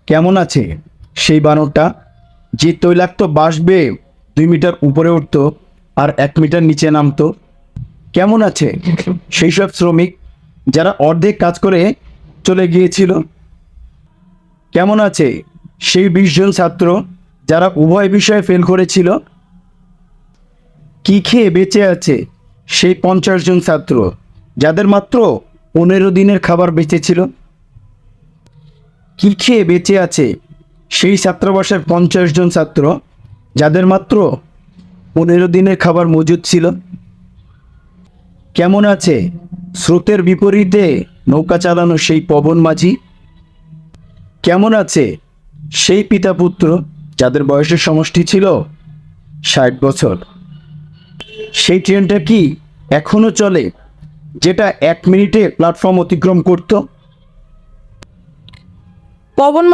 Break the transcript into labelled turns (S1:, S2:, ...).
S1: কেমন আছে সেই বানরটা যে তৈলাক্ত বাঁশ বেয়ে 2 মিটার উপরে উঠতো আর 1 মিটার নিচে নামতো? কেমন আছে সেই সব শ্রমিক যারা অর্ধেক কাজ করে চলে গিয়েছিল? কেমন আছে সেই 20 জন ছাত্র যারা উভয় বিষয়ে ফেল করেছিল? কি খেয়ে বেঁচে আছে সেই 50 জন ছাত্র যাদের মাত্র 15 দিনের খাবার বেঁচে ছিল? কি খেয়ে বেঁচে আছে সেই ছাত্রাবাসের 50 জন ছাত্র যাদের মাত্র 15 দিনের খাবার মজুদ ছিল? কেমন আছে স্রোতের বিপরীতে নৌকা চালানো সেই পবন মাঝি? কেমন আছে সেই পিতা পুত্র যাদের বয়সের সমষ্টি ছিল 60 বছর? সেই ট্রেনটা কি এখনো চলে যেটা 1 মিনিটে প্ল্যাটফর্ম অতিক্রম করত?
S2: পবন